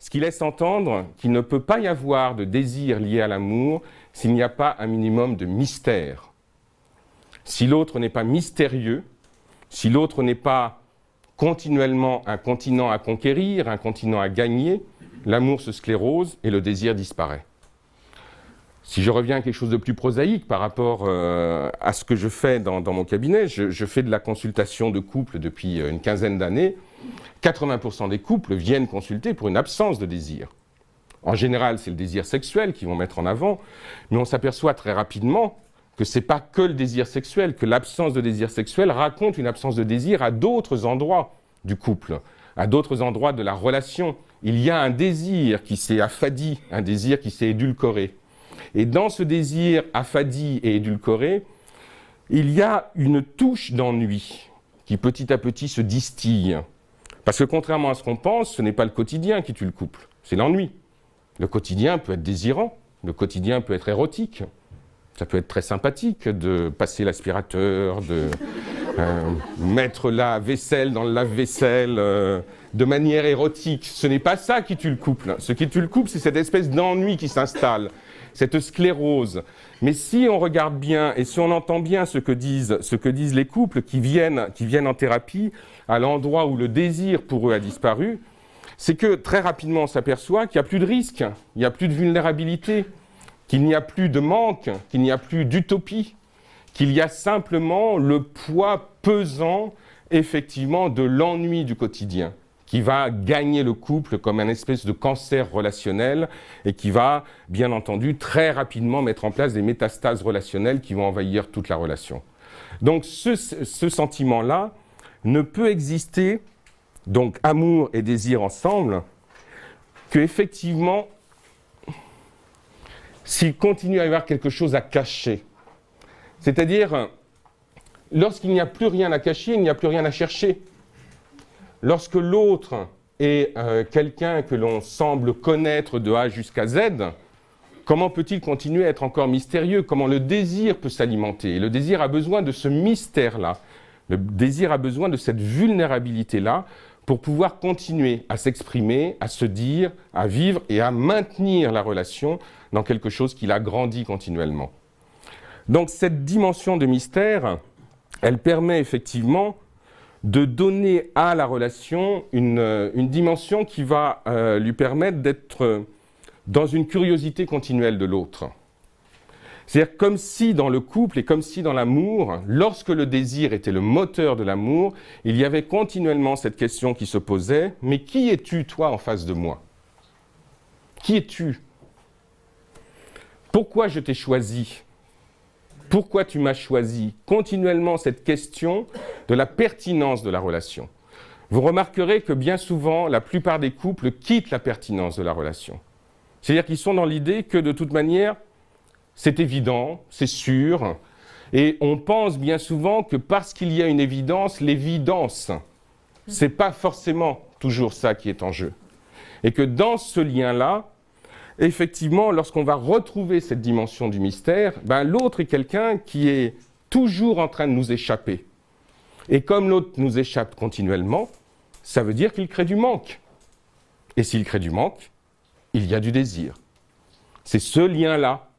ce qui laisse entendre qu'il ne peut pas y avoir de désir lié à l'amour s'il n'y a pas un minimum de mystère. Si l'autre n'est pas mystérieux, si l'autre n'est pas continuellement un continent à conquérir, un continent à gagner, l'amour se sclérose et le désir disparaît. Si je reviens à quelque chose de plus prosaïque par rapport à ce que je fais dans mon cabinet, je fais de la consultation de couple depuis une quinzaine d'années. 80% des couples viennent consulter pour une absence de désir. En général, c'est le désir sexuel qu'ils vont mettre en avant, mais on s'aperçoit très rapidement que ce n'est pas que le désir sexuel, que l'absence de désir sexuel raconte une absence de désir à d'autres endroits du couple, à d'autres endroits de la relation. Il y a un désir qui s'est affadi, un désir qui s'est édulcoré. Et dans ce désir affadi et édulcoré, il y a une touche d'ennui qui petit à petit se distille. Parce que contrairement à ce qu'on pense, ce n'est pas le quotidien qui tue le couple, c'est l'ennui. Le quotidien peut être désirant, le quotidien peut être érotique. Ça peut être très sympathique de passer l'aspirateur, de mettre la vaisselle dans le lave-vaisselle de manière érotique. Ce n'est pas ça qui tue le couple. Ce qui tue le couple, c'est cette espèce d'ennui qui s'installe, cette sclérose. Mais si on regarde bien et si on entend bien ce que disent les couples qui viennent en thérapie, à l'endroit où le désir pour eux a disparu, c'est que très rapidement on s'aperçoit qu'il n'y a plus de risque, il n'y a plus de vulnérabilité, qu'il n'y a plus de manque, qu'il n'y a plus d'utopie, qu'il y a simplement le poids pesant, effectivement, de l'ennui du quotidien, qui va gagner le couple comme un espèce de cancer relationnel et qui va, bien entendu, très rapidement mettre en place des métastases relationnelles qui vont envahir toute la relation. Donc ce sentiment-là ne peut exister, donc amour et désir ensemble, qu'effectivement, s'il continue à y avoir quelque chose à cacher. C'est-à-dire, lorsqu'il n'y a plus rien à cacher, il n'y a plus rien à chercher. Lorsque l'autre est quelqu'un que l'on semble connaître de A jusqu'à Z, comment peut-il continuer à être encore mystérieux? Comment le désir peut s'alimenter? Et le désir a besoin de ce mystère-là. Le désir a besoin de cette vulnérabilité-là pour pouvoir continuer à s'exprimer, à se dire, à vivre et à maintenir la relation dans quelque chose qui l'agrandit continuellement. Donc cette dimension de mystère, elle permet effectivement de donner à la relation une dimension qui va lui permettre d'être dans une curiosité continuelle de l'autre. C'est-à-dire comme si dans le couple et comme si dans l'amour, lorsque le désir était le moteur de l'amour, il y avait continuellement cette question qui se posait, mais qui es-tu toi en face de moi? Qui es-tu? Pourquoi je t'ai choisi? Pourquoi tu m'as choisi? Continuellement cette question de la pertinence de la relation. Vous remarquerez que bien souvent, la plupart des couples quittent la pertinence de la relation. C'est-à-dire qu'ils sont dans l'idée que de toute manière, c'est évident, c'est sûr, et on pense bien souvent que parce qu'il y a une évidence, l'évidence, c'est pas forcément toujours ça qui est en jeu. Et que dans ce lien-là, effectivement, lorsqu'on va retrouver cette dimension du mystère, l'autre est quelqu'un qui est toujours en train de nous échapper. Et comme l'autre nous échappe continuellement, ça veut dire qu'il crée du manque. Et s'il crée du manque, il y a du désir. C'est ce lien-là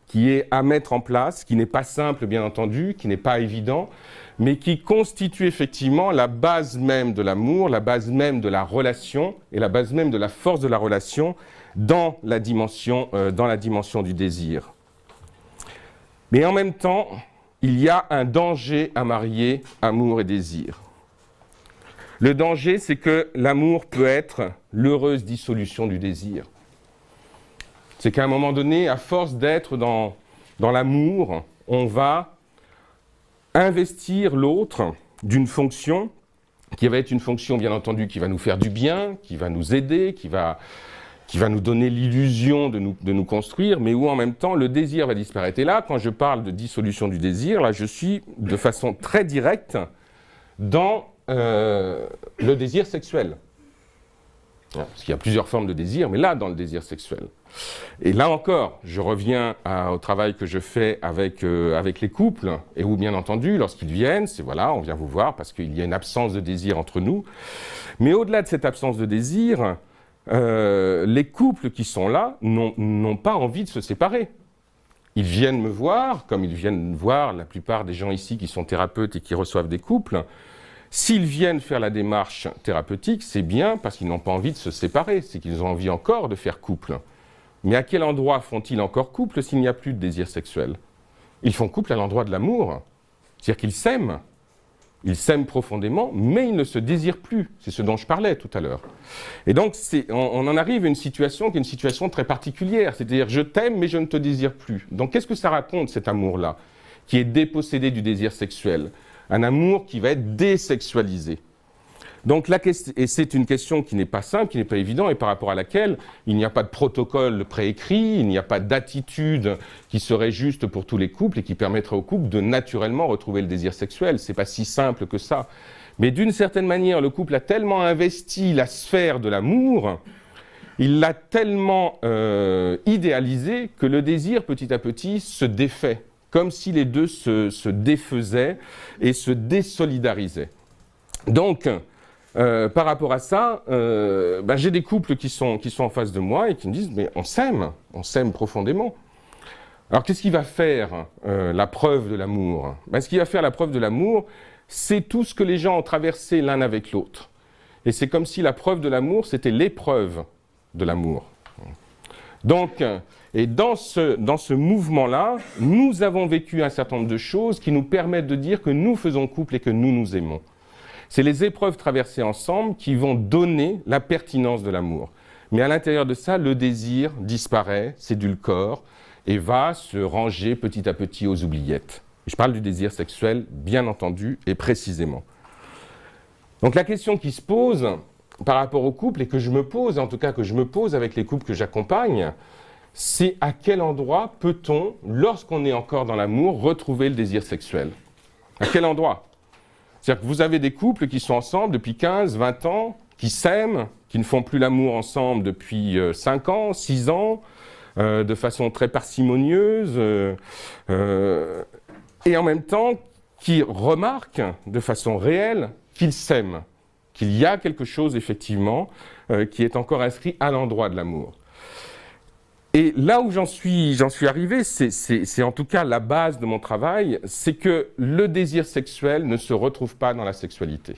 qui est à mettre en place, qui n'est pas simple bien entendu, qui n'est pas évident, mais qui constitue effectivement la base même de l'amour, la base même de la relation et la base même de la force de la relation dans la dimension du désir. Mais en même temps, il y a un danger à marier amour et désir. Le danger, c'est que l'amour peut être l'heureuse dissolution du désir. C'est qu'à un moment donné, à force d'être dans l'amour, on va investir l'autre d'une fonction qui va être une fonction, bien entendu, qui va nous faire du bien, qui va nous aider, qui va nous donner l'illusion de nous construire, mais où en même temps le désir va disparaître. Et là, quand je parle de dissolution du désir, là je suis de façon très directe dans le désir sexuel. Parce qu'il y a plusieurs formes de désir, mais là, dans le désir sexuel. Et là encore, je reviens au travail que je fais avec les couples, et où, bien entendu, lorsqu'ils viennent, c'est voilà, on vient vous voir parce qu'il y a une absence de désir entre nous. Mais au-delà de cette absence de désir, les couples qui sont là n'ont pas envie de se séparer. Ils viennent me voir, comme ils viennent voir la plupart des gens ici qui sont thérapeutes et qui reçoivent des couples. S'ils viennent faire la démarche thérapeutique, c'est bien parce qu'ils n'ont pas envie de se séparer, c'est qu'ils ont envie encore de faire couple. Mais à quel endroit font-ils encore couple s'il n'y a plus de désir sexuel? Ils font couple à l'endroit de l'amour, c'est-à-dire qu'ils s'aiment. Ils s'aiment profondément, mais ils ne se désirent plus. C'est ce dont je parlais tout à l'heure. Et donc, on en arrive à une situation qui est une situation très particulière. C'est-à-dire, je t'aime, mais je ne te désire plus. Donc, qu'est-ce que ça raconte, cet amour-là, qui est dépossédé du désir sexuel? Un amour qui va être désexualisé. Donc, et c'est une question qui n'est pas simple, qui n'est pas évidente, et par rapport à laquelle il n'y a pas de protocole préécrit, il n'y a pas d'attitude qui serait juste pour tous les couples et qui permettrait aux couples de naturellement retrouver le désir sexuel. C'est pas si simple que ça. Mais d'une certaine manière, le couple a tellement investi la sphère de l'amour, il l'a tellement idéalisé que le désir, petit à petit, se défait, comme si les deux se défaisaient et se désolidarisaient. Donc, par rapport à ça, j'ai des couples qui sont en face de moi et qui me disent « mais on s'aime profondément ». Alors qu'est-ce qui va faire la preuve de l'amour? Ce qui va faire la preuve de l'amour, c'est tout ce que les gens ont traversé l'un avec l'autre. Et c'est comme si la preuve de l'amour, c'était l'épreuve de l'amour. Donc, et dans ce mouvement-là, nous avons vécu un certain nombre de choses qui nous permettent de dire que nous faisons couple et que nous nous aimons. C'est les épreuves traversées ensemble qui vont donner la pertinence de l'amour. Mais à l'intérieur de ça, le désir disparaît, s'édulcore et va se ranger petit à petit aux oubliettes. Je parle du désir sexuel, bien entendu, et précisément. Donc la question qui se pose par rapport au couple, et que je me pose, en tout cas que je me pose avec les couples que j'accompagne, c'est à quel endroit peut-on, lorsqu'on est encore dans l'amour, retrouver le désir sexuel? À quel endroit? C'est-à-dire que vous avez des couples qui sont ensemble depuis 15, 20 ans, qui s'aiment, qui ne font plus l'amour ensemble depuis 5 ans, 6 ans, de façon très parcimonieuse, et en même temps qui remarquent de façon réelle qu'ils s'aiment, qu'il y a quelque chose effectivement qui est encore inscrit à l'endroit de l'amour. Et là où j'en suis arrivé, c'est en tout cas la base de mon travail, c'est que le désir sexuel ne se retrouve pas dans la sexualité.